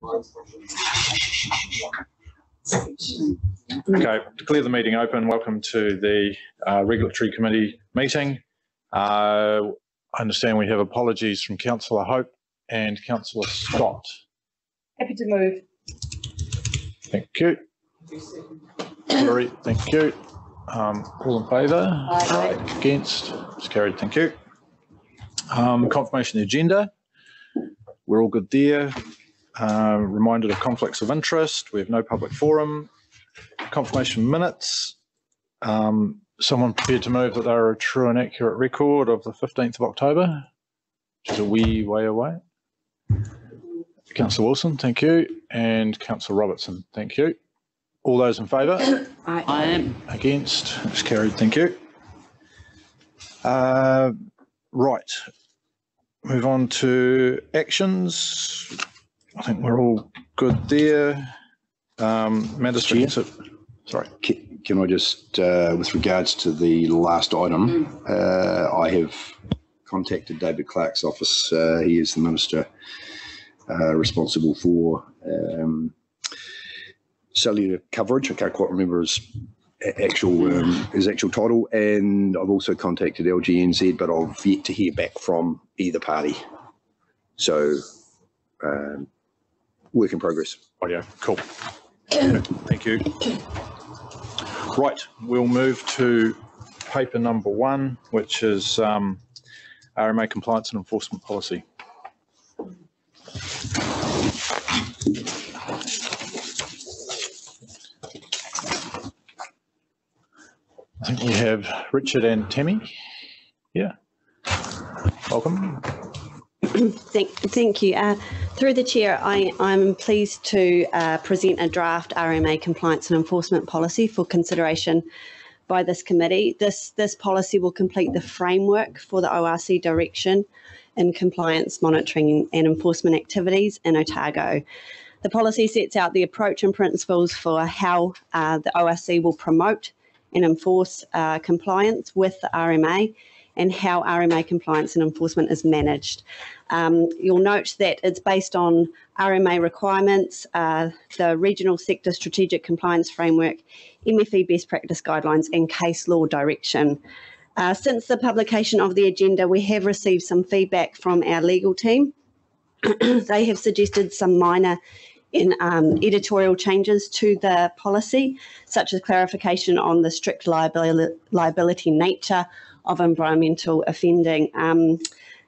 Okay, declare the meeting open. Welcome to the Regulatory Committee meeting. I understand we have apologies from Councillor Hope and Councillor Scott. Happy to move. Thank you. Hillary, thank you. All in favour? Aye. Against? It's carried, thank you. Confirmation of the agenda. We're all good there. Reminded of conflicts of interest. We have no public forum. Confirmation minutes. Someone prepared to move that they are a true and accurate record of the 15th of October, which is a wee way away. Councillor Wilson, thank you. And Councillor Robertson, thank you. All those in favour? I am. Against? It's carried, thank you. Right. Move on to actions. I think we're all good there. Matters for consent. Sorry. Can I just, with regards to the last item, I have contacted David Clark's office. He is the Minister responsible for cellular coverage. I can't quite remember his actual title. And I've also contacted LGNZ, but I've yet to hear back from either party. So, work in progress. Audio, cool. Thank you. Right, we'll move to paper number 1, which is RMA compliance and enforcement policy. I think we have Richard and Tammy. Yeah, welcome. Thank you. Through the chair, I'm pleased to present a draft RMA compliance and enforcement policy for consideration by this committee. This policy will complete the framework for the ORC direction in compliance, monitoring and enforcement activities in Otago. The policy sets out the approach and principles for how the ORC will promote and enforce compliance with the RMA and how RMA compliance and enforcement is managed. You'll note that it's based on RMA requirements, the Regional Sector Strategic Compliance Framework, MFE Best Practice Guidelines and case law direction. Since the publication of the agenda, we have received some feedback from our legal team. They have suggested some minor editorial changes to the policy, such as clarification on the strict liability nature of environmental offending.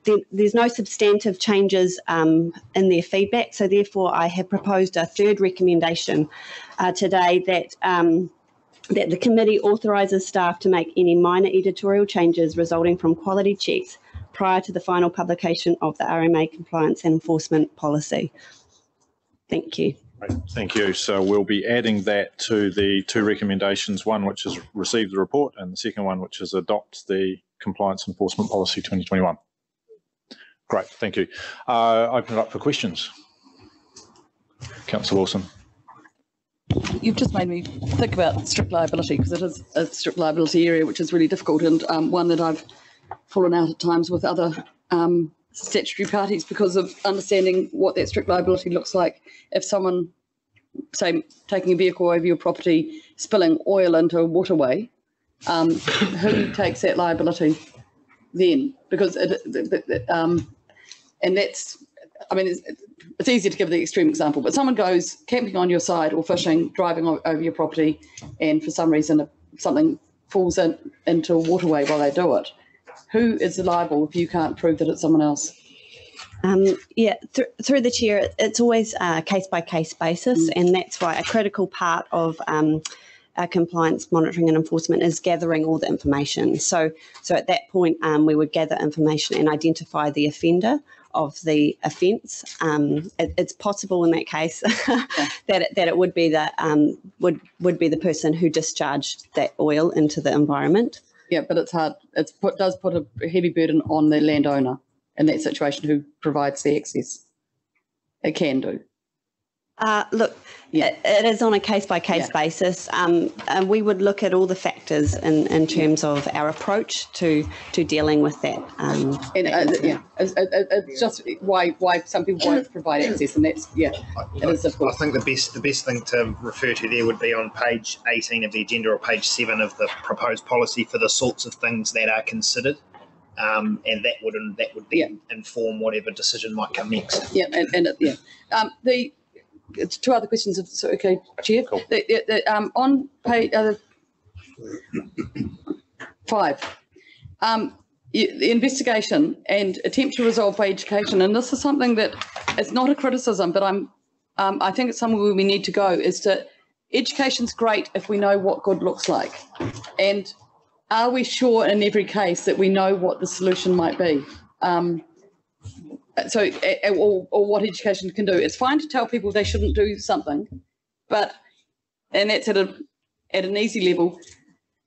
There's no substantive changes in their feedback, so therefore I have proposed a third recommendation today that the committee authorises staff to make any minor editorial changes resulting from quality checks prior to the final publication of the RMA compliance and enforcement policy. Thank you. Right, thank you. So we'll be adding that to the 2 recommendations, one which is receive the report and the second one which is adopt the compliance enforcement policy 2021. Great, thank you. Open it up for questions. Councillor Wilson. You've just made me think about strict liability, because it is a strict liability area which is really difficult, and one that I've fallen out at times with other statutory parties because of understanding what that strict liability looks like. If someone, say, taking a vehicle over your property, spilling oil into a waterway, who takes that liability then? Because and that's, I mean, it's easier to give the extreme example, but someone goes camping on your side or fishing, driving over your property, and for some reason something falls into a waterway while they do it. Who is liable if you can't prove that it's someone else? Yeah, through the chair, it's always a case-by-case basis, and that's why a critical part of compliance, monitoring and enforcement is gathering all the information. So at that point, we would gather information and identify the offender of the offence. It's possible in that case that it would be the would be the person who discharged that oil into the environment. Yeah, but it's hard. It does put a heavy burden on the landowner in that situation who provides the access. It can do. Look, Yeah. it is on a case-by-case Yeah. basis. And we would look at all the factors in terms of our approach to dealing with that. And it's just why some people won't provide access, and that's it is difficult. I think the best thing to refer to there would be on page 18 of the agenda or page 7 of the proposed policy for the sorts of things that are considered. And that would then inform whatever decision might come next. Yeah, it's two other questions. If okay, Chair. Cool. On page 5, the investigation and attempt to resolve by education, and this is something that it's not a criticism, but I think it's somewhere where we need to go. Is to education's great if we know what good looks like, and are we sure in every case that we know what the solution might be? Or what education can do. It's fine to tell people they shouldn't do something, and that's at an easy level,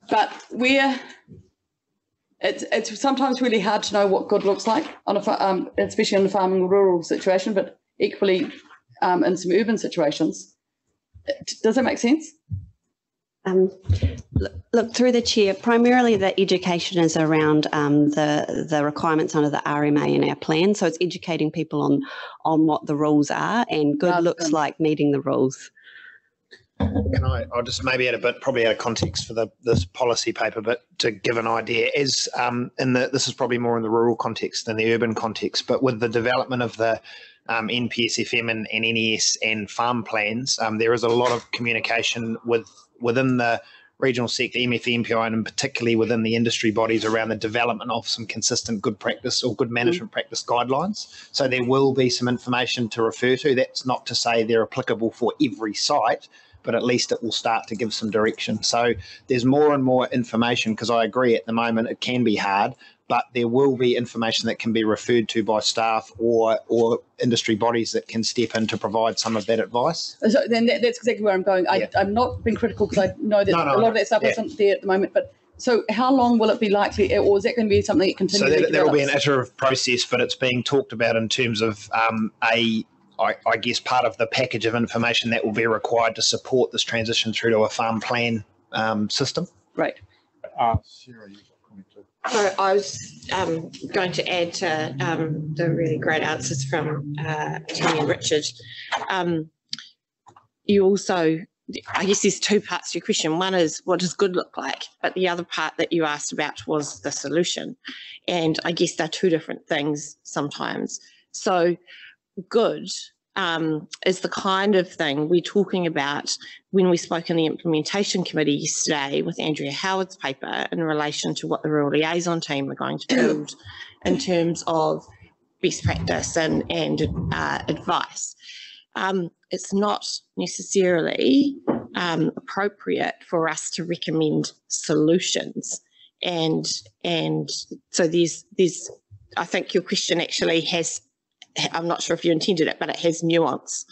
but it's sometimes really hard to know what good looks like on especially in a farming or rural situation, but equally in some urban situations. Does that make sense? Look, through the chair, primarily the education is around the requirements under the RMA in our plan. So it's educating people on what the rules are, and good looks like meeting the rules. I'll just maybe probably add a context for this policy paper, but to give an idea, this is probably more in the rural context than the urban context, but with the development of the NPSFM and NES and farm plans, there is a lot of communication within the regional sector, MFE, MPI, and particularly within the industry bodies around the development of some consistent good practice or good management practice guidelines. So there will be some information to refer to. That's not to say they're applicable for every site, but at least it will start to give some direction. So there's more and more information, because I agree at the moment it can be hard, but there will be information that can be referred to by staff or industry bodies that can step in to provide some of that advice. So then that's exactly where I'm going. I'm not being critical, because I know that a lot of that stuff isn't there at the moment, but so how long will it be likely, or is that going to be something that continually So there will be an develops? iterative process, but it's being talked about in terms of I guess part of the package of information that will be required to support this transition through to a farm plan system. Right. Sarah, you've got a comment too. So I was going to add to the really great answers from Tony and Richard. You also, I guess there's two parts to your question. One is, what does good look like? But the other part that you asked about was the solution. And I guess they're two different things sometimes. So good is the kind of thing we're talking about when we spoke in the implementation committee yesterday with Andrea Howard's paper in relation to what the rural liaison team are going to build in terms of best practice and advice. It's not necessarily appropriate for us to recommend solutions, and so there's I think your question actually has, I'm not sure if you intended it, but it has nuance,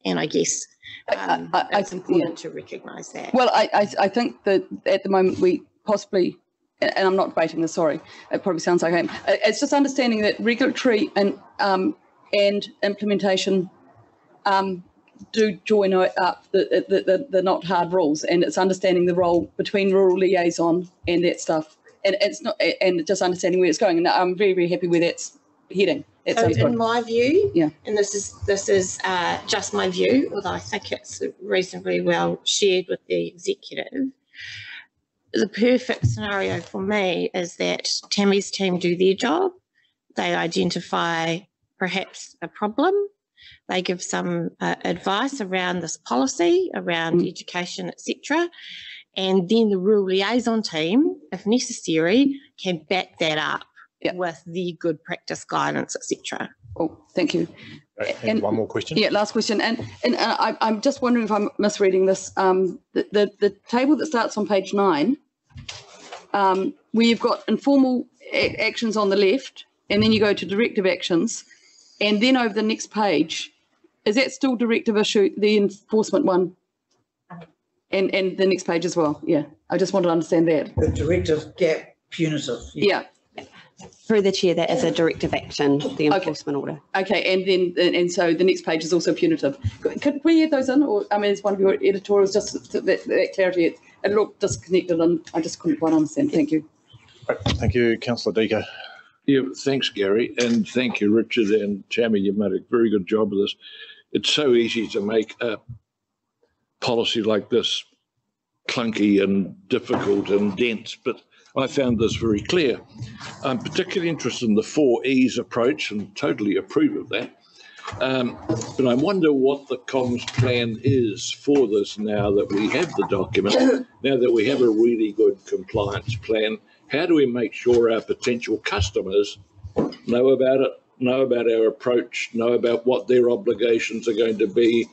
and I guess it's important to recognise that. Well, I think that at the moment we possibly, and I'm not debating this, sorry, it probably sounds like I am. It's just understanding that regulatory and implementation do join up the not hard rules, and it's understanding the role between rural liaison and that stuff, and it's not, and just understanding where it's going. And I'm very, very happy where that's heading. So in my view, yeah, and this is just my view, although I think it's reasonably well shared with the executive, the perfect scenario for me is that Tammy's team do their job, they identify perhaps a problem, they give some advice around this policy, around education, etc., and then the rural liaison team, if necessary, can back that up with the good practice guidance, etc. Oh, thank you. And one more question. Yeah, last question. And I'm just wondering if I'm misreading this. The table that starts on page 9, where you've got informal actions on the left, and then you go to directive actions, and then over the next page, is that still directive issue, the enforcement one? And the next page as well, yeah. I just want to understand that. The directive gap punitive. Yeah. Through the chair, that is a directive action, the enforcement order. Okay, and so the next page is also punitive. Could we add those in, or I mean, it's one of your editorials, just that clarity. It looked disconnected, and I just couldn't quite understand. Thank you. Right, thank you, Councillor Deaker. Yeah, thanks, Gary, and thank you, Richard and Tammy. You've made a very good job of this. It's so easy to make a policy like this clunky and difficult and dense, but I found this very clear. I'm particularly interested in the 4 E's approach and totally approve of that. But I wonder what the comms plan is for this now that we have the document, now that we have a really good compliance plan. How do we make sure our potential customers know about it, know about our approach, know about what their obligations are going to be,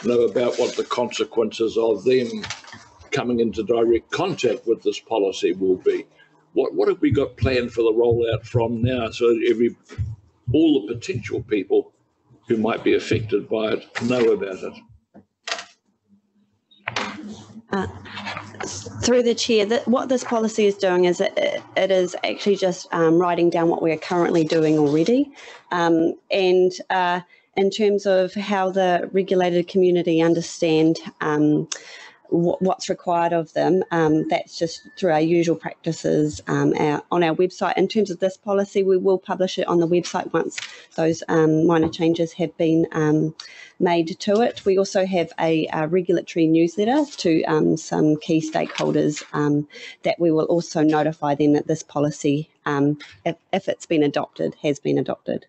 know about what the consequences of them coming into direct contact with this policy will be? What have we got planned for the rollout from now, so that all the potential people who might be affected by it know about it? Through the chair, what this policy is doing is it is actually just writing down what we are currently doing already, and in terms of how the regulated community understand what's required of them, that's just through our usual practices on our website. In terms of this policy, we will publish it on the website once those minor changes have been made to it. We also have a regulatory newsletter to some key stakeholders that we will also notify them that this policy, if it's been adopted, has been adopted.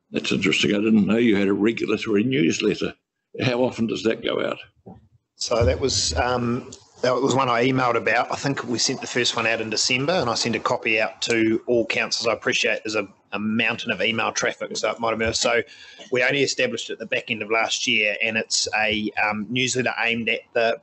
That's interesting. I didn't know you had a regulatory newsletter. How often does that go out? So that was one I emailed about. I think we sent the first one out in December, and I sent a copy out to all councils. I appreciate there's a mountain of email traffic, so it might have been. So we only established it at the back end of last year, and it's a newsletter aimed at the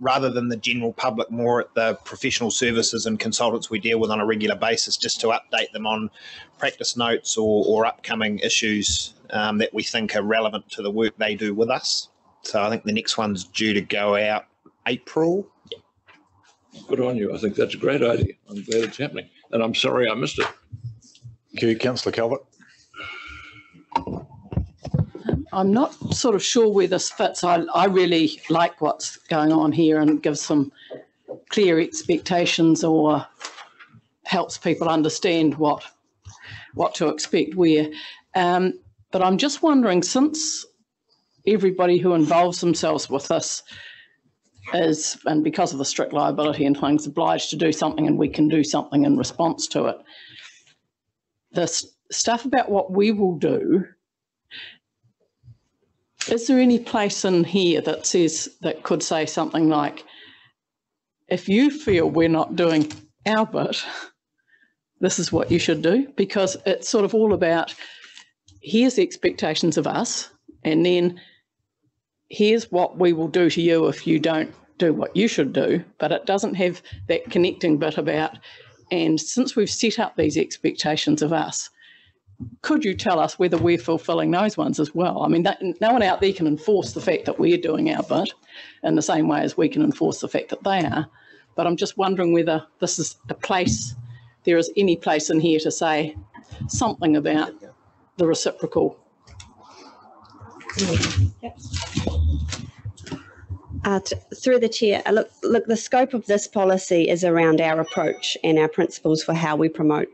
rather than the general public, more at the professional services and consultants we deal with on a regular basis, just to update them on practice notes or upcoming issues that we think are relevant to the work they do with us. So I think the next one's due to go out April. Good on you. I think that's a great idea. I'm glad it's happening. And I'm sorry I missed it. Thank you, Councillor Calvert. I'm not sort of sure where this fits. I really like what's going on here and gives some clear expectations or helps people understand what to expect where. But I'm just wondering, since everybody who involves themselves with this is, and because of the strict liability and things, obliged to do something, and we can do something in response to it. This stuff about what we will do, is there any place in here that could say something like, if you feel we're not doing our bit, this is what you should do? Because it's sort of all about, here's the expectations of us, and then here's what we will do to you if you don't do what you should do, but it doesn't have that connecting bit about, and since we've set up these expectations of us, could you tell us whether we're fulfilling those ones as well? I mean, no one out there can enforce the fact that we're doing our bit in the same way as we can enforce the fact that they are, but I'm just wondering whether this is a place, there is any place in here to say something about the reciprocal. Through the chair, look, the scope of this policy is around our approach and our principles for how we promote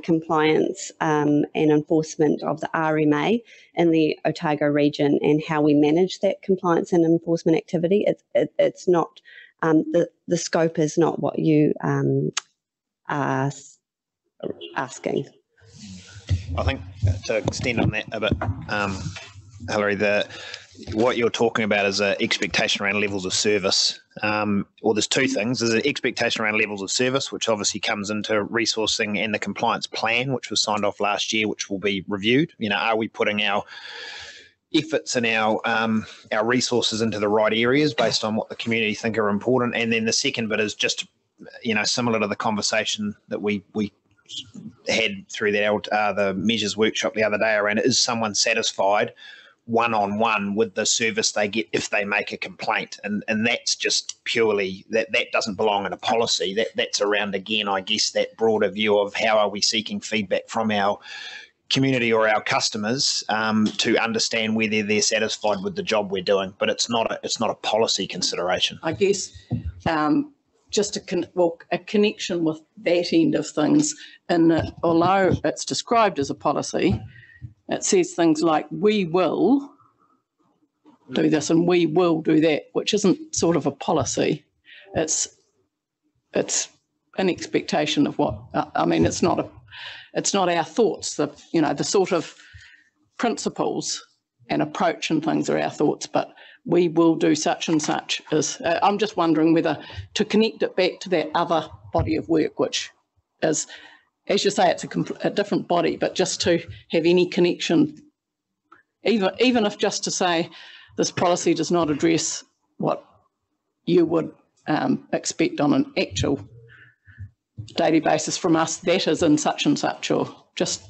compliance and enforcement of the RMA in the Otago region, and how we manage that compliance and enforcement activity. It's not, the scope is not what you are asking. I think to extend on that a bit, Hilary, what you're talking about is an expectation around levels of service. Well, there's two things. There's an expectation around levels of service, which obviously comes into resourcing and the compliance plan, which was signed off last year, which will be reviewed. You know, are we putting our efforts and our resources into the right areas based on what the community think are important? And then the second bit is just, you know, similar to the conversation that we had through the measures workshop the other day around, is someone satisfied one-on-one with the service they get if they make a complaint, and that's just purely that doesn't belong in a policy. That's around, again, I guess, that broader view of how are we seeking feedback from our community or our customers to understand whether they're satisfied with the job we're doing, but it's not a policy consideration. I guess just a connection with that end of things, in that although it's described as a policy, it says things like we will do this and we will do that, which isn't sort of a policy. It's an expectation of what, I mean, it's not our thoughts. The sort of principles and approach and things are our thoughts, but we will do such and such is, I'm just wondering whether to connect it back to that other body of work, which is, as you say, it's a different body, but just to have any connection, even if just to say this policy does not address what you would expect on an actual daily basis from us, that is in such and such, or just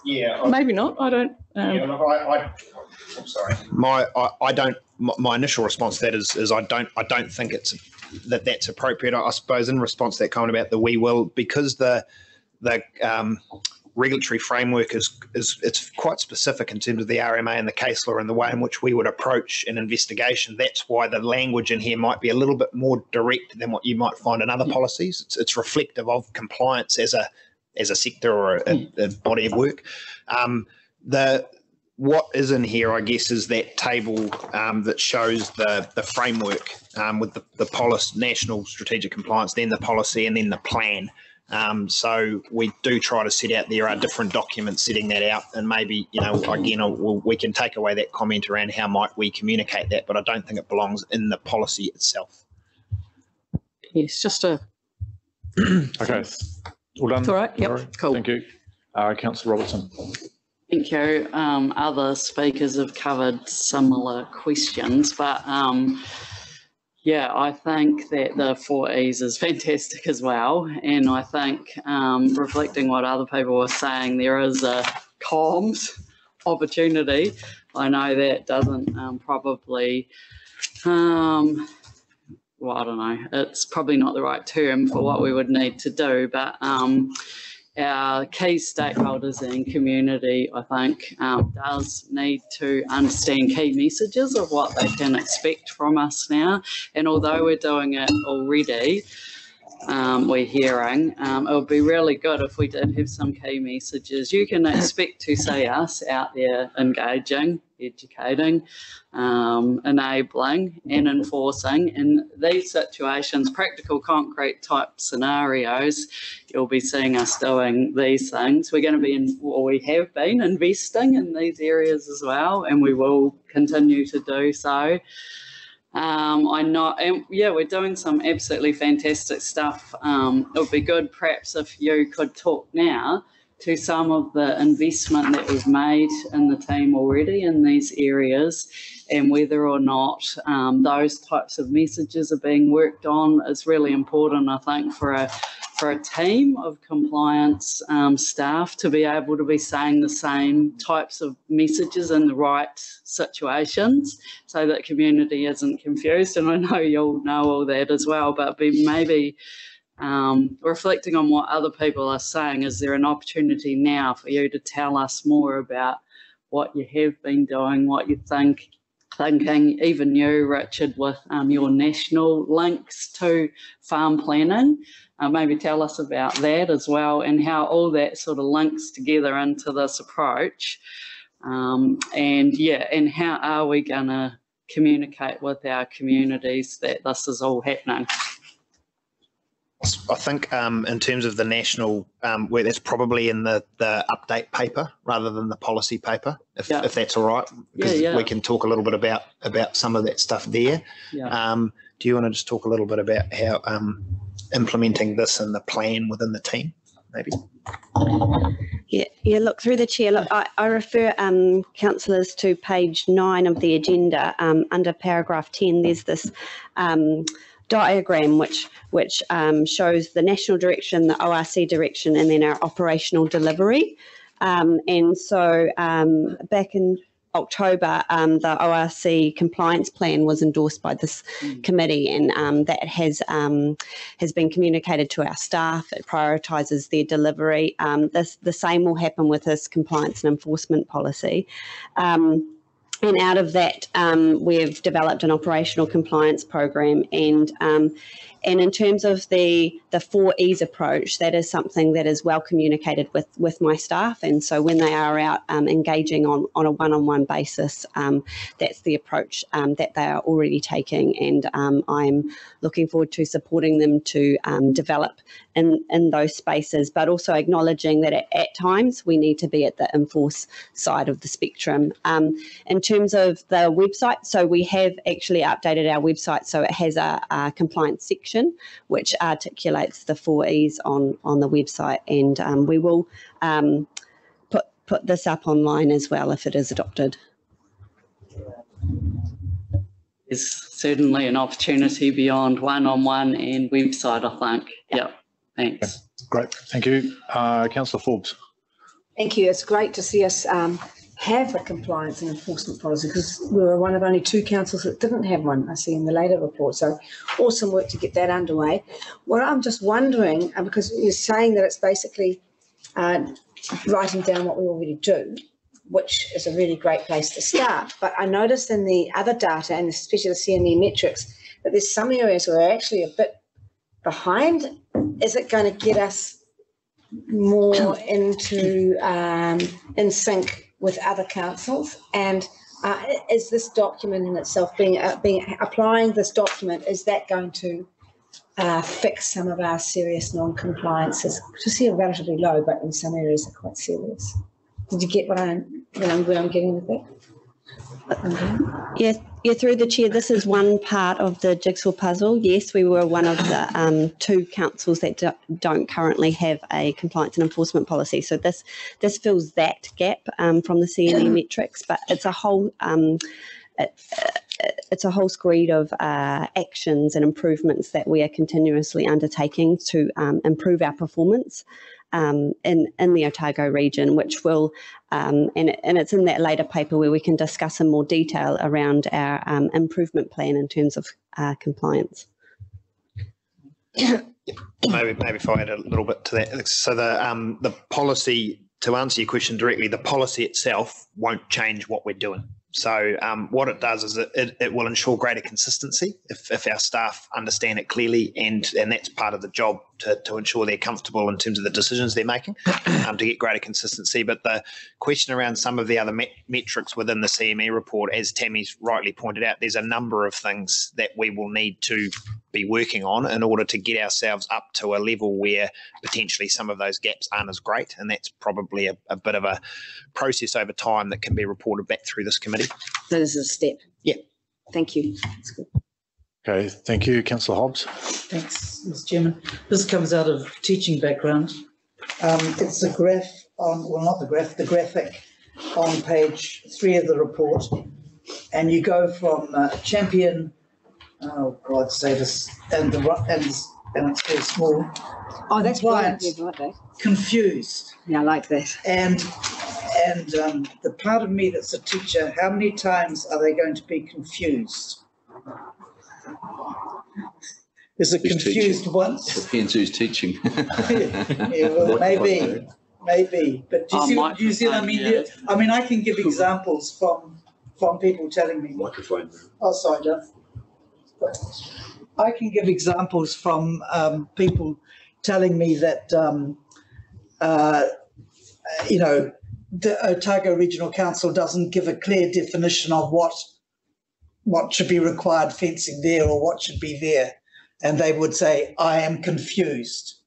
maybe not. I don't. I'm sorry. My initial response to that is I don't think that's appropriate. I suppose in response to that comment about the we will, because the regulatory framework it's quite specific in terms of the RMA and the case law and the way in which we would approach an investigation. That's why the language in here might be a little bit more direct than what you might find in other policies. It's reflective of compliance as a sector or a body of work. What is in here, I guess, is that table that shows the framework with the policy, national strategic compliance, then the policy, and then the plan. So we do try to set out, there are different documents setting that out, and maybe, again, we can take away that comment around how might we communicate that, but I don't think it belongs in the policy itself. Yes, just a... Okay, all done? It's all right, yep, Laurie? cool. Thank you. Councillor Robertson. Thank you. Other speakers have covered similar questions, but yeah, I think that the 4 E's is fantastic as well. And I think reflecting what other people were saying, there is a comms opportunity. I know that doesn't probably, well, I don't know, it's probably not the right term for what we would need to do, but our key stakeholders and community, I think, does need to understand key messages of what they can expect from us now. And although we're doing it already, we're hearing, it would be really good if we did have some key messages. You can expect to see us out there engaging, educating, enabling and enforcing in these situations, practical concrete type scenarios. You'll be seeing us doing these things. We're going to be we have been investing in these areas as well, and we will continue to do so. I know, and yeah, we're doing some absolutely fantastic stuff. It would be good perhaps if you could talk now to some of the investment that we've made in the team already in these areas, and whether or not those types of messages are being worked on is really important, I think, for a team of compliance staff to be able to be saying the same types of messages in the right situations so that community isn't confused. And I know you'll know all that as well, but maybe reflecting on what other people are saying, is there an opportunity now for you to tell us more about what you have been doing, what you thinking, even you, Richard, with your national links to farm planning? Maybe tell us about that as well, and how all that sort of links together into this approach. And how are we going to communicate with our communities that this is all happening? I think in terms of the national, where that's probably in the update paper rather than the policy paper, if that's all right, because we can talk a little bit about some of that stuff there. Do you want to just talk a little bit about how implementing this and the plan within the team, maybe? Yeah. Look, through the chair, look, I refer councillors to page 9 of the agenda. Under paragraph 10, there's this diagram which shows the national direction, the ORC direction, and then our operational delivery. And so back in October, the ORC compliance plan was endorsed by this committee, and that has been communicated to our staff. It prioritises their delivery. The same will happen with this compliance and enforcement policy. And out of that, we've developed an operational compliance program, and in terms of the 4 E's approach, that is something that is well communicated with my staff. And so when they are out engaging on a one-on-one basis, that's the approach that they are already taking. And I'm looking forward to supporting them to develop in those spaces, but also acknowledging that at times we need to be at the enforce side of the spectrum. In terms of the website, so we have actually updated our website so it has a compliance section which articulates the 4 E's on the website, and we will put this up online as well if it is adopted. There's certainly an opportunity beyond one-on-one and website, I think. Yeah. Thanks. Great, thank you. Councillor Forbes. Thank you. It's great to see us have a compliance and enforcement policy, because we were one of only 2 councils that didn't have one, I see in the later report. So awesome work to get that underway. What I'm just wondering, because you're saying that it's basically writing down what we already do, which is a really great place to start. But I noticed in the other data, and especially the CME metrics, that there's some areas where we're actually a bit behind. Is it going to get us more into in sync with other councils? And is this document in itself applying this document, is that going to fix some of our serious non-compliances, which I see are relatively low, but in some areas are quite serious? Did you get what I'm getting with that? Yes, through the chair, this is one part of the jigsaw puzzle. Yes, we were one of the 2 councils that don't currently have a compliance and enforcement policy. So this fills that gap from the CME metrics, but it's a whole screed of actions and improvements that we are continuously undertaking to improve our performance in the Otago region, which will, and it's in that later paper where we can discuss in more detail around our improvement plan in terms of compliance. Maybe if I add a little bit to that. So the policy, to answer your question directly, the policy itself won't change what we're doing. So what it does is it will ensure greater consistency if our staff understand it clearly, and that's part of the job to ensure they're comfortable in terms of the decisions they're making, to get greater consistency. But the question around some of the other metrics within the CME report, as Tammy's rightly pointed out, there's a number of things that we will need to be working on in order to get ourselves up to a level where potentially some of those gaps aren't as great, and that's probably a bit of a process over time that can be reported back through this committee. So this is a step. Yeah. Thank you. That's good. Okay, thank you. Councillor Hobbs. Thanks, Mr. Chairman. This comes out of teaching background. It's a graph on, well, not the graph, the graphic on page 3 of the report, and you go from champion, oh God save us, and it's very small. Oh, that's compliant, right. confused. Yeah, I like that. And the part of me that's a teacher, how many times are they going to be confused? Is it confused once? Depends who's teaching. Yeah, well, maybe. But do you see what I mean? Yeah. I mean, I can give examples from people telling me. Microphone. Oh, sorry, Jeff. I can give examples from people telling me that, the Otago Regional Council doesn't give a clear definition of what should be required fencing there or what should be there. And they would say, I am confused.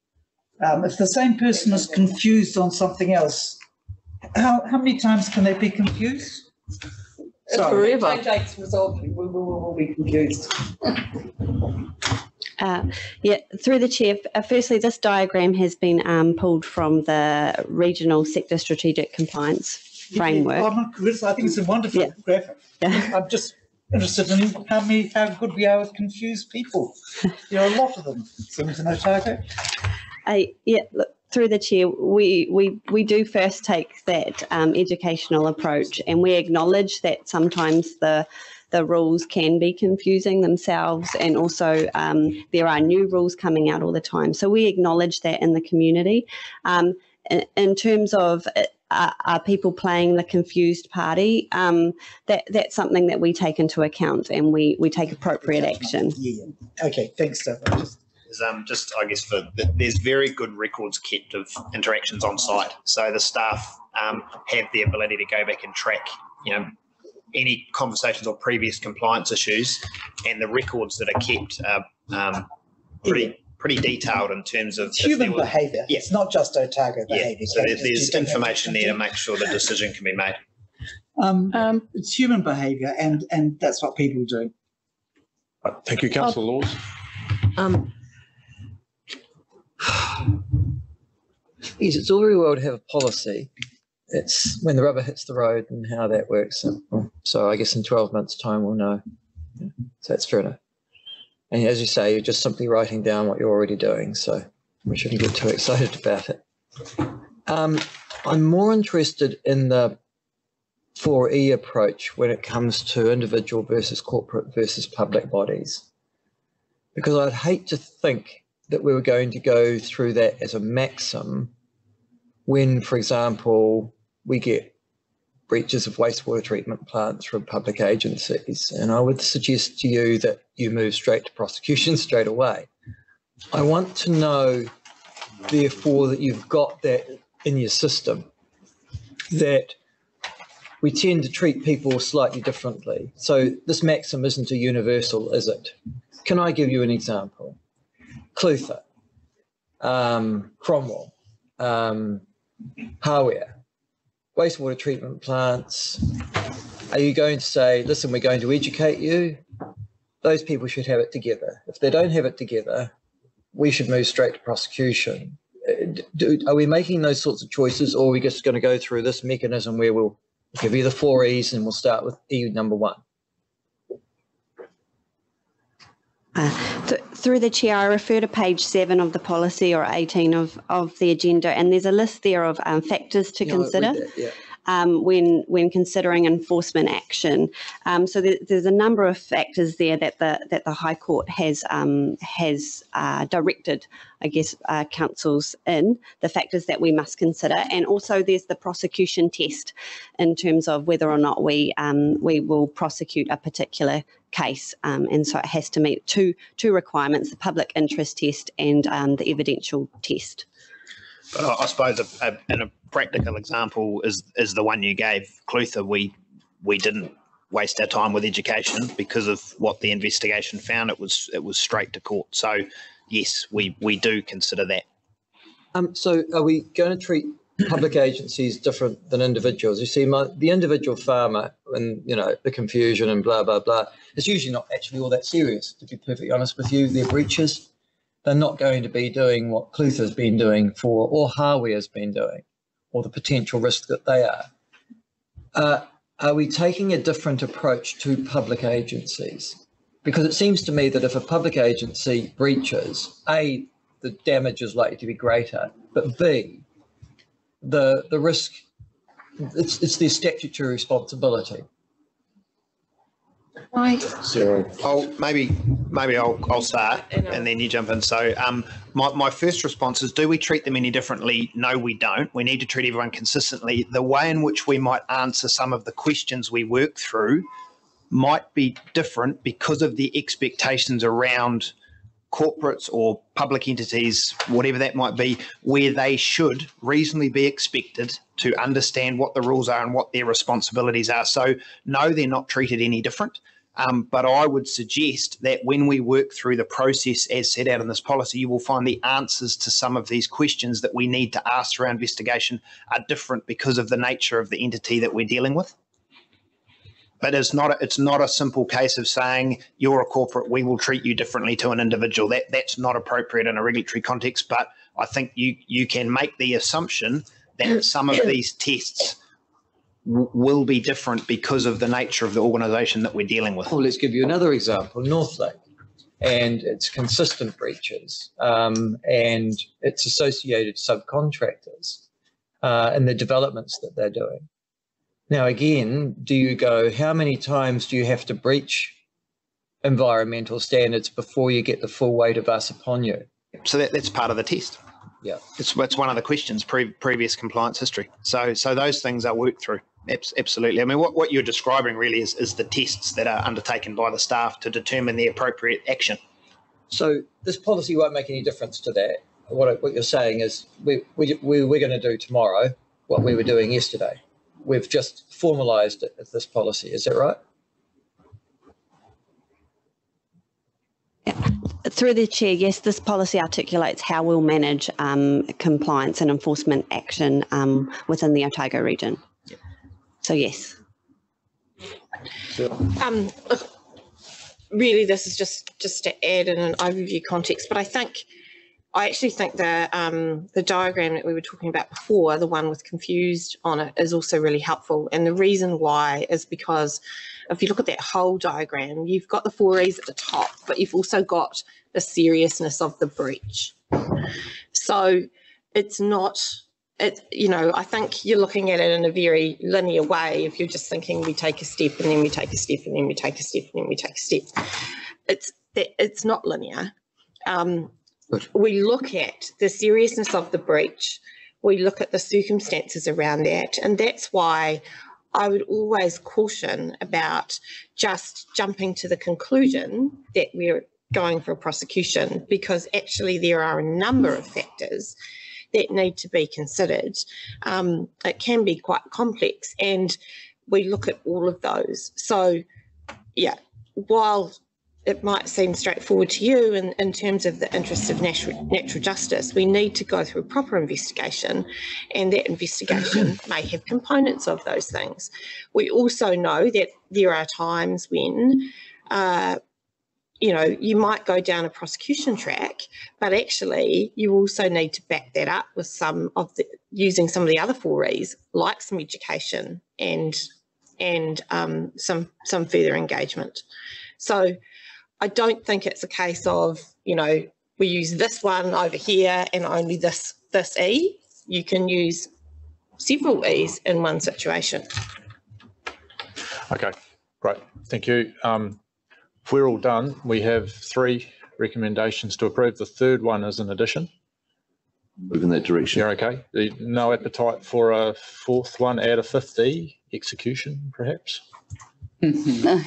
If the same person is confused on something else, how many times can they be confused? Forever. Takes resolved, we will be confused. Through the chair, firstly, this diagram has been pulled from the Regional Sector Strategic Compliance Framework. I think it's a wonderful graphic. Yeah. I'm just interested in how good we are with confused people. There are a lot of them, it seems, in Otago. Yeah, look, through the chair, we do first take that educational approach, and we acknowledge that sometimes the rules can be confusing themselves, and also there are new rules coming out all the time. So we acknowledge that in the community. In terms of are people playing the confused party, that's something that we take into account, and we take appropriate action. Yeah. Okay, thanks, Steph. Just I guess there's very good records kept of interactions on site, so the staff have the ability to go back and track, any conversations or previous compliance issues, and the records that are kept are pretty detailed in terms of human behaviour. Yeah. It's not just Otago behaviour. So there's information there to make sure the decision can be made. It's human behaviour, and that's what people do. Thank you, Councillor Laws. Yes, it's all very well to have a policy. It's when the rubber hits the road and how that works. So I guess in 12 months' time we'll know. So that's fair enough. And as you say, you're just simply writing down what you're already doing, so we shouldn't get too excited about it. I'm more interested in the 4E approach when it comes to individual versus corporate versus public bodies, because I'd hate to think that we were going to go through that as a maxim when, for example, we get breaches of wastewater treatment plants from public agencies. And I would suggest to you that you move straight to prosecution straight away. I want to know, therefore, that you've got that in your system, that we tend to treat people slightly differently. So this maxim isn't a universal, is it? Can I give you an example? Clutha, Cromwell, Hawea, wastewater treatment plants. Are you going to say, listen, we're going to educate you? Those people should have it together. If they don't have it together, we should move straight to prosecution. Are we making those sorts of choices, or are we just going to go through this mechanism where we'll give you the 4 E's and we'll start with E number 1? Through the chair, I refer to page 7 of the policy, or 18 of the agenda, and there's a list there of factors to consider when considering enforcement action. So there's a number of factors there that the High Court has directed, I guess, councils in, the factors that we must consider, and also there's the prosecution test in terms of whether or not we will prosecute a particular case, and so it has to meet two requirements: the public interest test and the evidential test. But I suppose in a practical example is the one you gave, Clutha. We didn't waste our time with education because of what the investigation found. It was straight to court. So yes, we do consider that. So are we going to treat public agencies different than individuals? You see, the individual farmer and the confusion and blah blah blah, it's usually not actually all that serious. To be perfectly honest with you, they're breaches. They're not going to be doing what Clutha's been doing or Hawea's been doing, or the potential risk that they are. Are we taking a different approach to public agencies? Because it seems to me that if a public agency breaches, A, the damage is likely to be greater, but B, the risk, it's their statutory responsibility. Maybe I'll start and then you jump in. So my first response is, do we treat them any differently? No, we don't. We need to treat everyone consistently. The way in which we might answer some of the questions we work through might be different because of the expectations around corporates or public entities, whatever that might be, where they should reasonably be expected to understand what the rules are and what their responsibilities are. So no, they're not treated any different. But I would suggest that when we work through the process as set out in this policy, you will find the answers to some of these questions that we need to ask through our investigation are different because of the nature of the entity that we're dealing with. But it's not a simple case of saying you're a corporate, we will treat you differently to an individual. That's not appropriate in a regulatory context. But I think you can make the assumption that some of these tests will be different because of the nature of the organisation that we're dealing with. Well, let's give you another example. Northlake. and its consistent breaches and its associated subcontractors and the developments that they're doing. Now, again, do you go, how many times do you have to breach environmental standards before you get the full weight of us upon you? So that's part of the test. Yeah, it's one of the questions, previous compliance history. So those things are worked through. Absolutely. I mean, what you're describing really is the tests that are undertaken by the staff to determine the appropriate action. So this policy won't make any difference to that. What you're saying is we're going to do tomorrow what we were doing yesterday. We've just formalised it as this policy. Is that right? Through the chair, yes, this policy articulates how we'll manage compliance and enforcement action within the Otago region. Yep. So yes. Look, really, this is just to add in an overview context, but I actually think the diagram that we were talking about before, the one with confused on it, is also really helpful. And the reason why is because if you look at that whole diagram, you've got the 4 E's at the top, but you've also got the seriousness of the breach. So it's not, I think you're looking at it in a very linear way if you're just thinking we take a step and then we take a step and then we take a step and then we take a step. It's not linear. We look at the seriousness of the breach, we look at the circumstances around that, and that's why I would always caution about just jumping to the conclusion that we're going for a prosecution, because actually there are a number of factors that need to be considered. It can be quite complex, and we look at all of those. So, yeah, while it might seem straightforward to you in terms of the interest of natural justice, we need to go through a proper investigation, and that investigation may have components of those things. We also know that there are times when, you might go down a prosecution track, but actually you also need to back that up with using some of the other 4 E's, like some education and some further engagement. So I don't think it's a case of, we use this one over here and only this E. You can use several E's in one situation. Okay, great. Thank you. If we're all done, we have 3 recommendations to approve. The third one is an addition. Move in that direction. You're okay? No appetite for a 4th one, add a 5th E, execution, perhaps? No.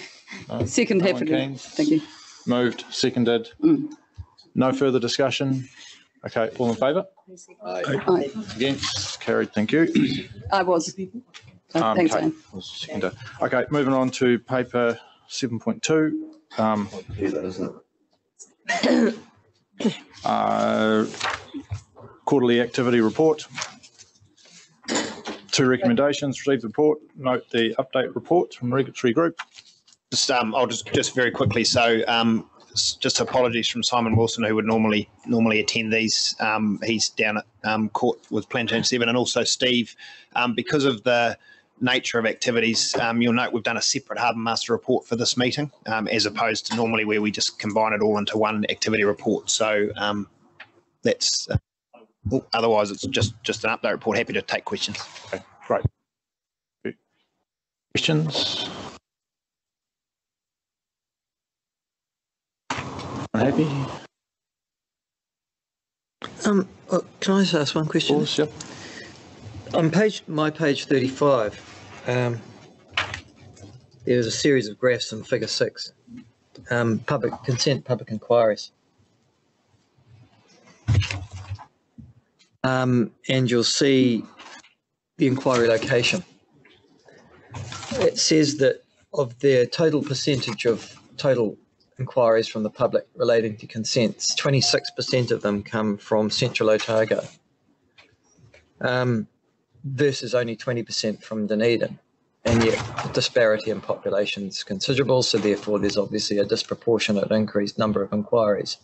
No. Second, happily. Thank you. Moved, seconded. No further discussion. Okay, all in favour? Aye. Against? Carried, thank you. I was. Thanks, Kate Anne. was seconded. Okay, moving on to paper 7.2. Quarterly activity report. 2 recommendations, receive the report, note the update report from regulatory group. I'll just very quickly. So just apologies from Simon Wilson, who would normally attend these. He's down at court with Plantoon 7, and also Steve. Because of the nature of activities, you'll note we've done a separate Harbour Master report for this meeting, as opposed to normally where we just combine it all into one activity report. So that's otherwise it's just an update report. Happy to take questions. Okay, great. Questions? Happy? Well, can I just ask one question? Of course, yep. On my page 35, there's a series of graphs in figure 6, public inquiries. And you'll see the inquiry location. It says that of their total percentage of total inquiries from the public relating to consents, 26% of them come from Central Otago, versus only 20% from Dunedin. And yet the disparity in population is considerable, so therefore there's obviously a disproportionate increased number of inquiries.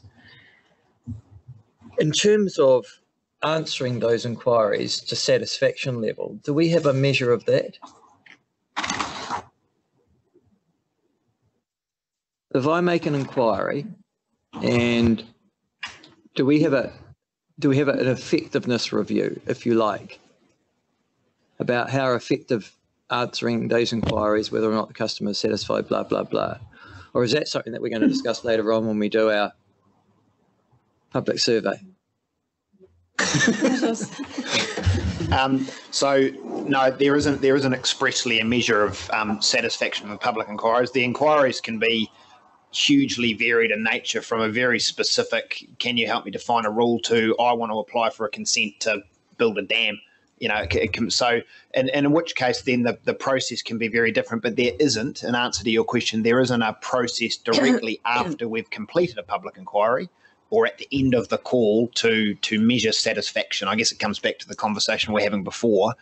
In terms of answering those inquiries to satisfaction level, do we have a measure of that? If I make an inquiry And do we have an effectiveness review, if you like, about how effective answering those inquiries, whether or not the customer is satisfied, blah, blah, blah? Or is that something that we're going to discuss later on when we do our public survey? So no, there isn't expressly a measure of satisfaction with public inquiries. The inquiries can be hugely varied in nature, from a very specific, can you help me define a rule, to I want to apply for a consent to build a dam. You know, so, and in which case then the process can be very different, but there isn't, in answer to your question, there isn't a process directly after we've completed a public inquiry or at the end of the call to measure satisfaction. I guess it comes back to the conversation we're having before,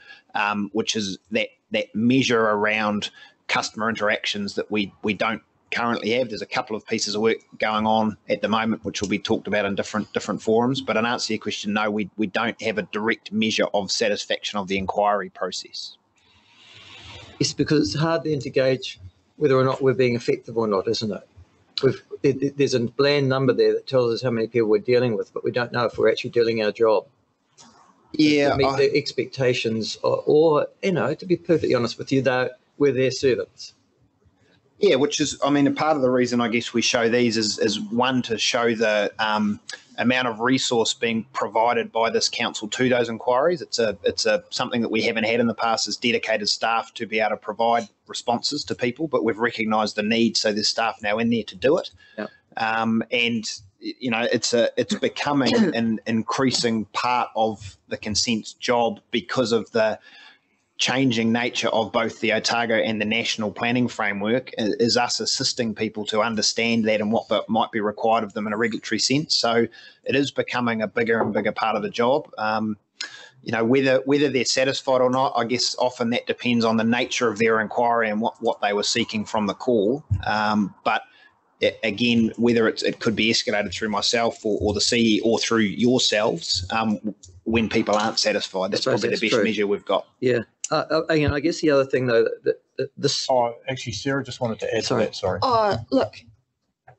which is that measure around customer interactions that we don't currently have. There's a couple of pieces of work going on at the moment which will be talked about in different forums, but in answer to your question, no, we don't have a direct measure of satisfaction of the inquiry process. It's because it's hard then to gauge whether or not we're being effective or not, isn't it? There's a bland number there that tells us how many people we're dealing with, but we don't know if we're actually doing our job. Yeah, to meet their expectations, or you know, to be perfectly honest with you, we're their servants. Yeah, which is, I mean, a part of the reason I guess we show these is one, to show the amount of resource being provided by this council to those inquiries. It's something that we haven't had in the past, is dedicated staff to be able to provide responses to people, but we've recognised the need, so there's staff now in there to do it. Yep. And you know, it's becoming an increasing part of the consents job because of the changing nature of both the Otago and the national planning framework, is us assisting people to understand that and what might be required of them in a regulatory sense. So it is becoming a bigger and bigger part of the job. You know, whether they're satisfied or not, I guess often that depends on the nature of their inquiry and what they were seeking from the call. But again, whether it could be escalated through myself or the CE or through yourselves, when people aren't satisfied, that's probably the best measure we've got. Yeah. And I guess the other thing, though, that this... Oh, actually, Sarah just wanted to add to that, sorry. Look,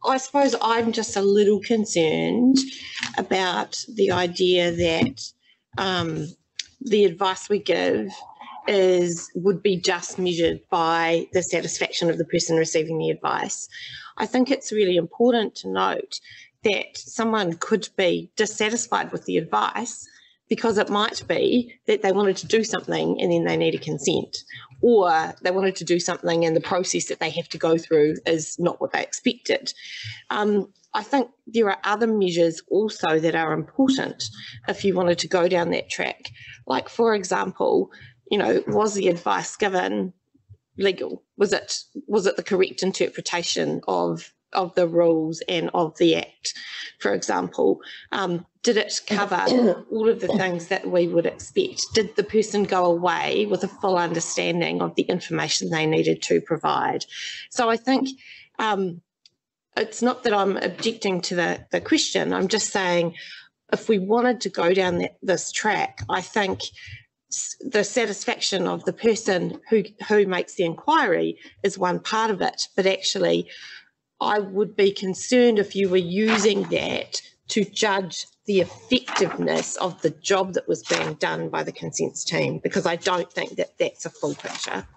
I suppose I'm just a little concerned about the idea that the advice we give would be just measured by the satisfaction of the person receiving the advice. I think it's really important to note that someone could be dissatisfied with the advice because it might be that they wanted to do something and then they need a consent, or they wanted to do something and the process that they have to go through is not what they expected. I think there are other measures also that are important if you wanted to go down that track. Like, for example, you know, was the advice given legal? Was it the correct interpretation of the rules and of the Act, for example? Did it cover all of the things that we would expect? Did the person go away with a full understanding of the information they needed to provide? So I think it's not that I'm objecting to the question. I'm just saying, if we wanted to go down this track, I think the satisfaction of the person who makes the inquiry is one part of it, but actually I would be concerned if you were using that to judge the effectiveness of the job that was being done by the consents team, because I don't think that that's a full picture.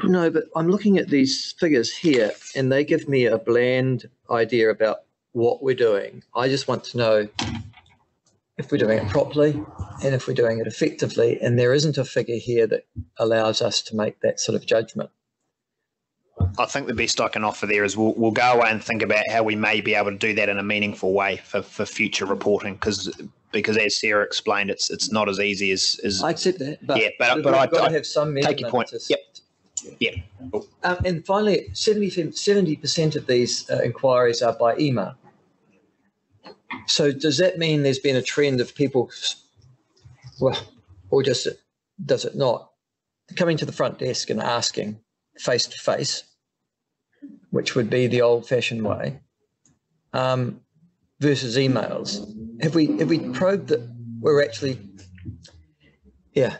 No, but I'm looking at these figures here and they give me a bland idea about what we're doing. I just want to know if we're doing it properly and if we're doing it effectively, and there isn't a figure here that allows us to make that sort of judgment. I think the best I can offer there is we'll go away and think about how we may be able to do that in a meaningful way for future reporting, because as Sarah explained, it's not as easy as I accept that, but yeah, but I have some take your point. Yep. Yeah. And finally, 70% of these inquiries are by email. So does that mean there's been a trend of people, well, or just does it not, coming to the front desk and asking face to face, which would be the old-fashioned way, versus emails? Have we probed that we're actually, yeah,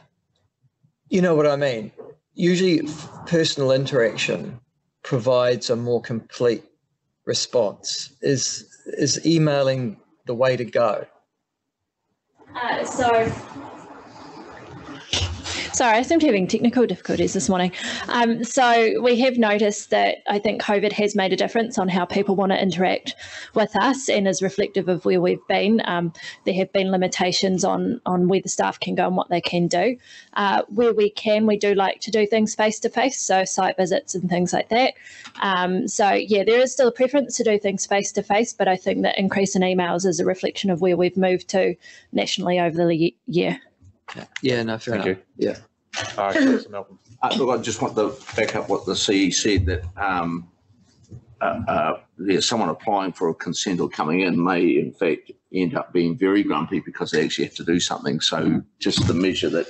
you know what I mean? Usually personal interaction provides a more complete response. Is emailing the way to go? Sorry, I seem to be having technical difficulties this morning. So we have noticed that I think COVID has made a difference on how people want to interact with us and is reflective of where we've been. There have been limitations on where the staff can go and what they can do. Where we can, we do like to do things face-to-face, so site visits and things like that. So yeah, there is still a preference to do things face-to-face, but I think that increase in emails is a reflection of where we've moved to nationally over the year. Yeah, no, fair enough. Yeah. Malcolm. Look, I just want to back up what the CE said, that someone applying for a consent or coming in may, in fact, end up being very grumpy because they actually have to do something. So just the measure that,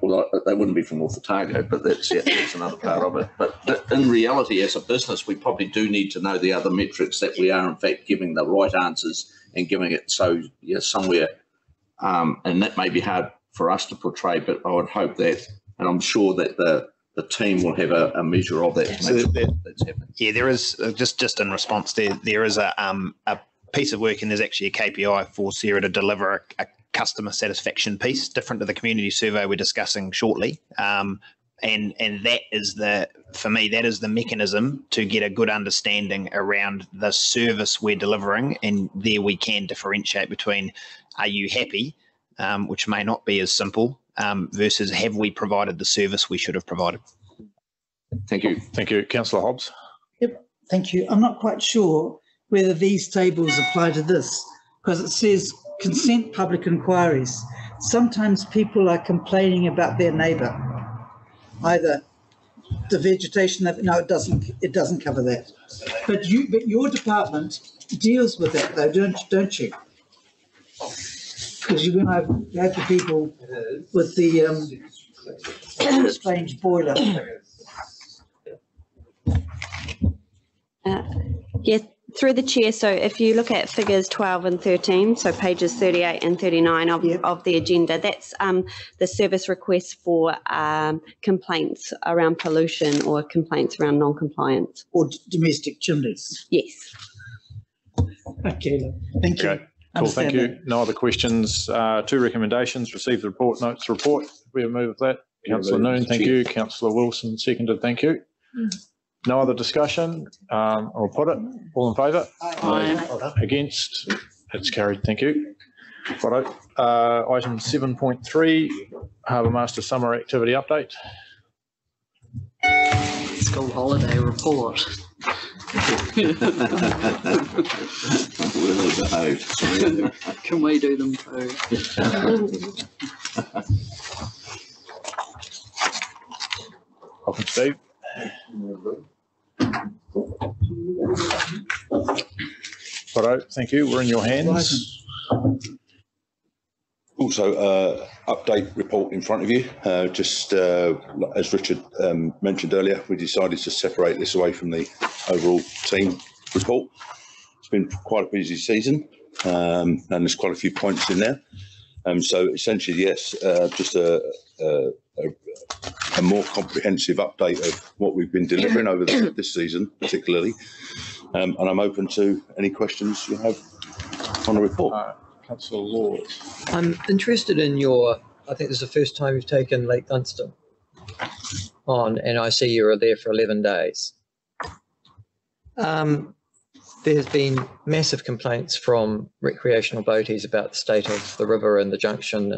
well, they wouldn't be from North Otago, but that's another part of it. But in reality, as a business, we probably do need to know the other metrics, that we are, in fact, giving the right answers and giving it so somewhere. And that may be hard for us to portray, but I would hope that, and I'm sure that the team will have a measure of that. To make sure that's happening. Yeah, there is, just in response there is a piece of work, and there's actually a KPI for Sarah to deliver a customer satisfaction piece, different to the community survey we're discussing shortly. And that is for me, that is the mechanism to get a good understanding around the service we're delivering, and there we can differentiate between, are you happy, which may not be as simple, versus have we provided the service we should have provided. Thank you. Thank you. Councillor Hobbs. Yep, thank you. I'm not quite sure whether these tables apply to this, because it says consent public inquiries. Sometimes people are complaining about their neighbour, either the vegetation. No, it doesn't cover that. But your department deals with that, though, don't you? Because you're going to have the people with the strange boiler. Yeah, through the chair. So if you look at figures 12 and 13, so pages 38 and 39 of the agenda, that's the service requests for complaints around pollution or complaints around non-compliance. Or domestic chimneys. Yes. Okay, thank you. Okay. Cool, thank you. No other questions. 2 recommendations. Receive the report, notes the report. We move with that. Councillor Noon, thank you. Councillor Wilson, seconded, thank you. No other discussion. I'll put it. All in favour? Aye. Against? It's carried, thank you. Righto. Item 7.3, Harbour Master Summer Activity Update. School holiday report. Can we do them too? Welcome, Steve. Righto, thank you. We're in your hands. Also, update report in front of you. Just as Richard mentioned earlier, we decided to separate this away from the overall team report. It's been quite a busy season, and there's quite a few points in there. So essentially, yes, just a more comprehensive update of what we've been delivering over this season, particularly. And I'm open to any questions you have on the report. Councillor Lord. I'm interested in I think this is the first time you've taken Lake Dunstan on, and I see you were there for 11 days. There's been massive complaints from recreational boaties about the state of the river and the junction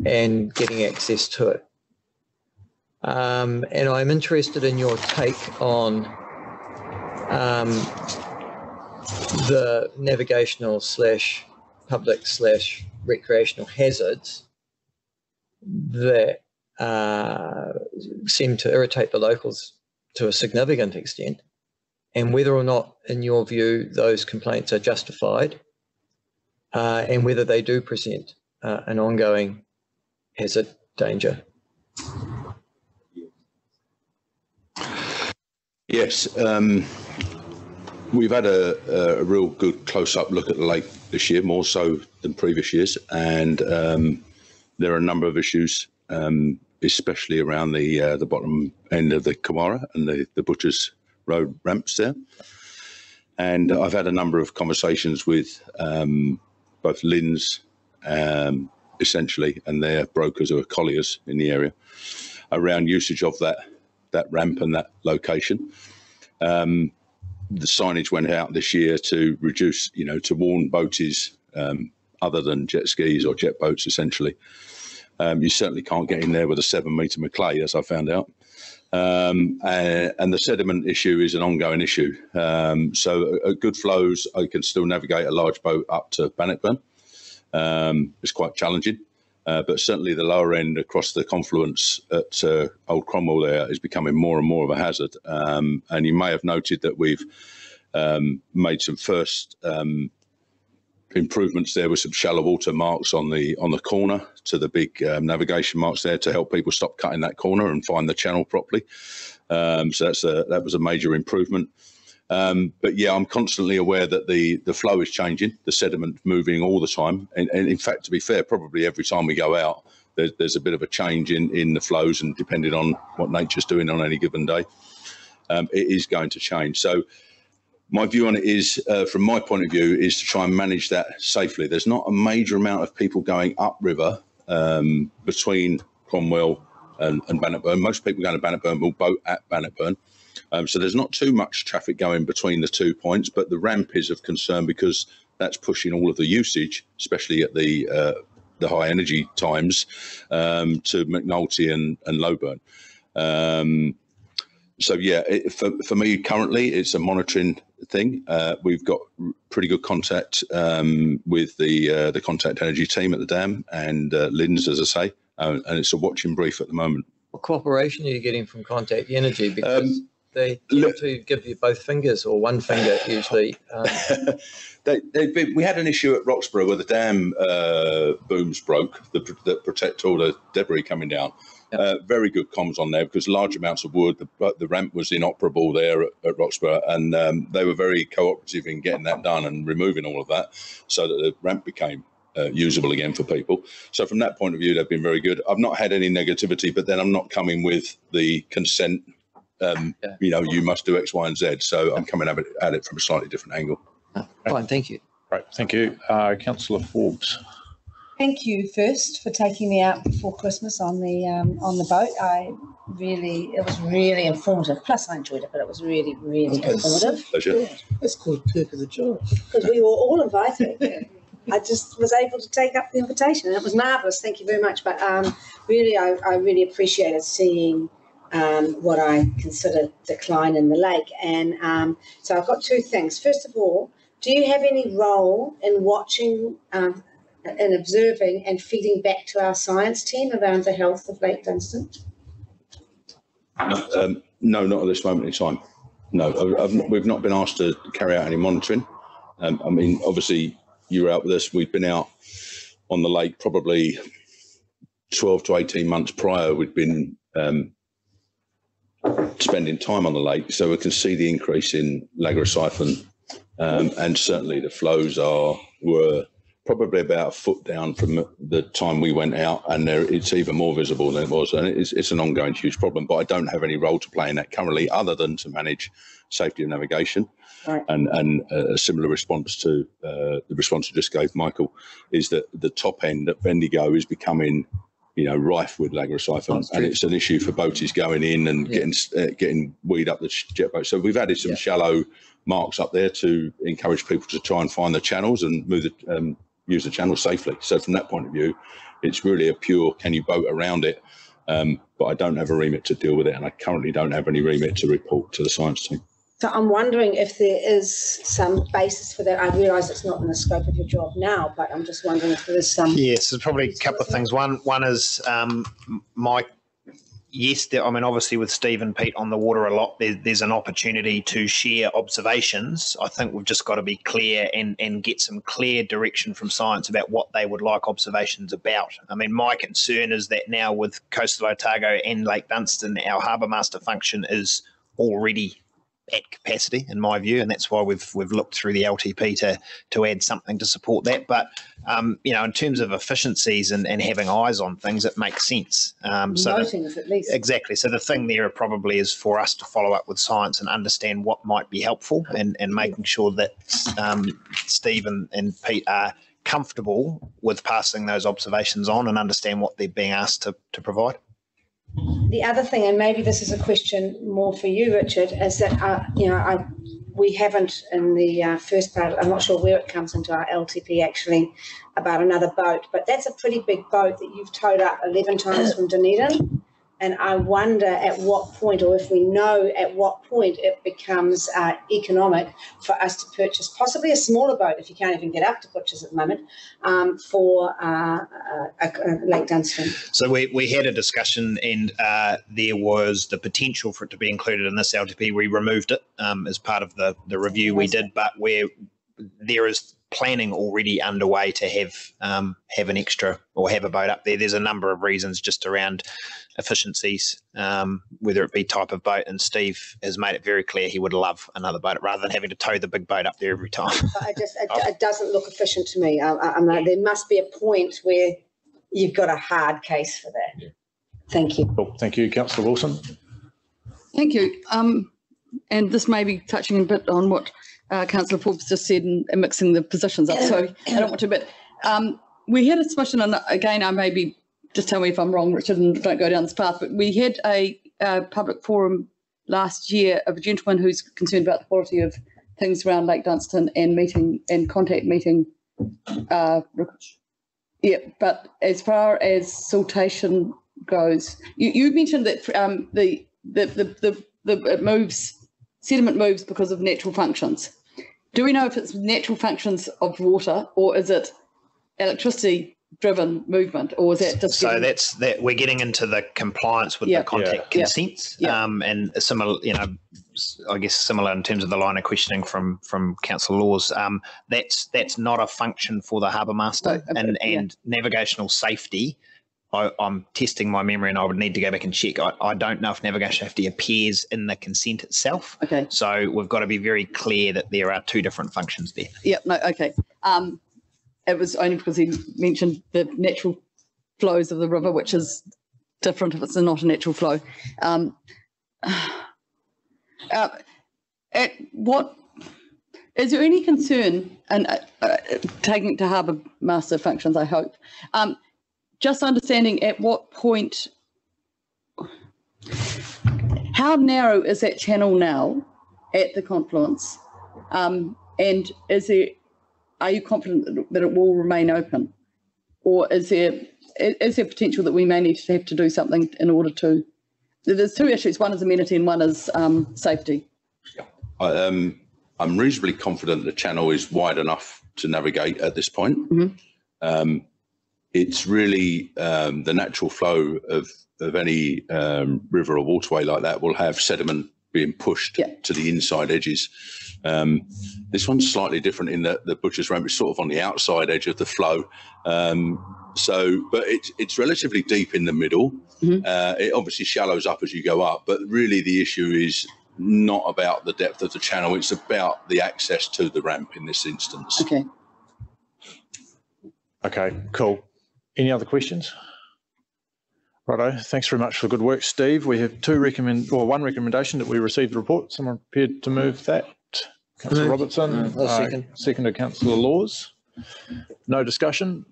and getting access to it. And I'm interested in your take on the navigational / public / recreational hazards that seem to irritate the locals to a significant extent, and whether or not, in your view, those complaints are justified, and whether they do present an ongoing hazard danger. Yes, we've had a real good close-up look at the lake this year, more so than previous years, and there are a number of issues, especially around the bottom end of the Kamara and the Butchers road ramps there. And I've had a number of conversations with both Linz, essentially, and their brokers who are colliers in the area around usage of that ramp and that location. The signage went out this year to reduce, to warn boaties other than jet skis or jet boats, essentially. You certainly can't get in there with a 7-metre Maclay, as I found out. And the sediment issue is an ongoing issue. So at good flows, I can still navigate a large boat up to Bannockburn. It's quite challenging, but certainly the lower end across the confluence at Old Cromwell there is becoming more and more of a hazard. And you may have noted that we've made some first improvements there with some shallow water marks on the corner to the big navigation marks there to help people stop cutting that corner and find the channel properly. So that was a major improvement. But yeah, I'm constantly aware that the flow is changing, the sediment moving all the time. And in fact, to be fair, probably every time we go out, there's a bit of a change in the flows, and depending on what nature's doing on any given day, it is going to change. So my view on it is, from my point of view, is to try and manage that safely. There's not a major amount of people going upriver between Cromwell and Bannockburn. Most people going to Bannockburn will boat at Bannockburn. So there's not too much traffic going between the 2 points, but the ramp is of concern because that's pushing all of the usage, especially at the high energy times, to McNulty and Lowburn. So yeah, for me currently, it's a monitoring thing. We've got pretty good contact with the Contact Energy team at the dam and Linz, as I say, and it's a watching brief at the moment. What cooperation are you getting from Contact Energy? Because they tend to give you both fingers or one finger usually. We had an issue at Roxburgh where the dam booms broke that protect all the debris coming down. Very good comms on there because large amounts of wood, the ramp was inoperable there at Roxburgh, and they were very cooperative in getting that done and removing all of that so that the ramp became usable again for people. So from that point of view, they've been very good. I've not had any negativity, but then I'm not coming with the consent, you must do X, Y, and Z. So I'm coming at it from a slightly different angle. Fine, thank you. Great, thank you. Councillor Forbes. Thank you first for taking me out before Christmas on the boat. It was really informative. Plus, I enjoyed it, but it was really, really informative. Pleasure. That's called perk of the job. Because we were all invited. I just was able to take up the invitation, and it was marvellous. Thank you very much. But really, I really appreciated seeing what I consider decline in the lake. And so I've got two things. First of all, do you have any role in watching and observing and feeding back to our science team around the health of Lake Dunstan? No, not at this moment in time. No, we've not been asked to carry out any monitoring. I mean, obviously, you were out with us. We've been out on the lake probably 12 to 18 months prior. We'd been spending time on the lake, so we can see the increase in Lagorecyphon, and certainly the flows were probably about a foot down from the time we went out, and it's even more visible than it was. And it's an ongoing huge problem, but I don't have any role to play in that currently other than to manage safety of navigation. Right. And a similar response to the response I just gave Michael is that the top end at Bendigo is becoming, rife with Lagorecyphon, and it's an issue for boaties going in and getting weed up the jet boat. So we've added some shallow marks up there to encourage people to try and find the channels and use the channel safely. So from that point of view, it's really a pure, can you boat around it? But I don't have a remit to deal with it, and I currently don't have any remit to report to the science team. So I'm wondering if there is some basis for that. I realise it's not in the scope of your job now, but I'm just wondering if there is some. Yes, there's probably a couple of things. One is Mike. Yes, obviously with Steve and Pete on the water a lot, there's an opportunity to share observations. I think we've just got to be clear and get some clear direction from science about what they would like observations about. I mean, my concern is that now with Coastal Otago and Lake Dunstan, our harbour master function is already at capacity, in my view, and that's why we've looked through the LTP to add something to support that. But in terms of efficiencies and having eyes on things, it makes sense. Noting at least. Exactly. So the thing there probably is for us to follow up with science and understand what might be helpful, and making sure that Steve and Pete are comfortable with passing those observations on and understand what they're being asked to provide. The other thing, and maybe this is a question more for you, Richard, is that we haven't in the first part. I'm not sure where it comes into our LTP actually about another boat, but that's a pretty big boat that you've towed up 11 times from Dunedin. And I wonder at what point, or if we know at what point, it becomes economic for us to purchase possibly a smaller boat, if you can't even get up to Butchers at the moment, for Lake Dunstan. So we had a discussion, and there was the potential for it to be included in this LTP. We removed it as part of the review we did, but there is planning already underway to have an extra, or have a boat up there. There's a number of reasons just around efficiencies, whether it be type of boat, and Steve has made it very clear he would love another boat rather than having to tow the big boat up there every time. But it doesn't look efficient to me. I'm like, there must be a point where you've got a hard case for that. Thank you. Cool. Thank you, Councillor Wilson. Thank you. And this may be touching a bit on what Councillor Forbes just said and mixing the positions up, so I don't want to, but we had a discussion, and again, I maybe just tell me if I'm wrong, Richard, and don't go down this path, but we had a public forum last year of a gentleman who's concerned about the quality of things around Lake Dunstan and contact meeting. But as far as siltation goes, you mentioned that sediment moves because of natural functions. Do we know if it's natural functions of water, or is it electricity driven movement, or is that just that's that we're getting into the compliance with the contact consents, and similar, I guess similar in terms of the line of questioning from Councillor Laws. That's not a function for the harbour master, and navigational safety. I'm testing my memory, and I would need to go back and check. I don't know if navigation safety appears in the consent itself. Okay. So we've got to be very clear that there are two different functions there. Yep. No. Okay. It was only because he mentioned the natural flows of the river, which is different if it's not a natural flow. What is there any concern, and taking it to harbour master functions, I hope, just understanding at what point, how narrow is that channel now at the confluence, and are you confident that it will remain open, or is there potential that we may need to have to do something in order to? There's two issues. One is amenity, and one is safety. I'm reasonably confident the channel is wide enough to navigate at this point. Mm-hmm. It's really the natural flow of any river or waterway like that will have sediment being pushed to the inside edges. This one's slightly different in that the Butcher's Ramp is sort of on the outside edge of the flow. But it's relatively deep in the middle. Mm-hmm. It obviously shallows up as you go up, but really the issue is not about the depth of the channel. It's about the access to the ramp in this instance. Okay. Okay, cool. Any other questions? Righto, thanks very much for the good work, Steve. We have one recommendation that we received the report. Someone prepared to move that? Councillor Robertson. Second. Seconded Councillor Laws. No discussion.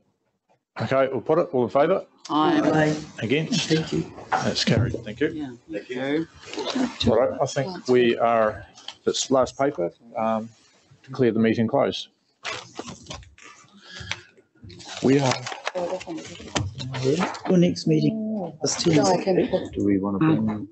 Okay, we'll put it. All in favour? Aye. Against? Thank you. That's carried. Thank you. Yeah. Thank you. Righto, I think we are, this last paper, declare the meeting closed. We are. Your next meeting is Tuesday. Do we want to bring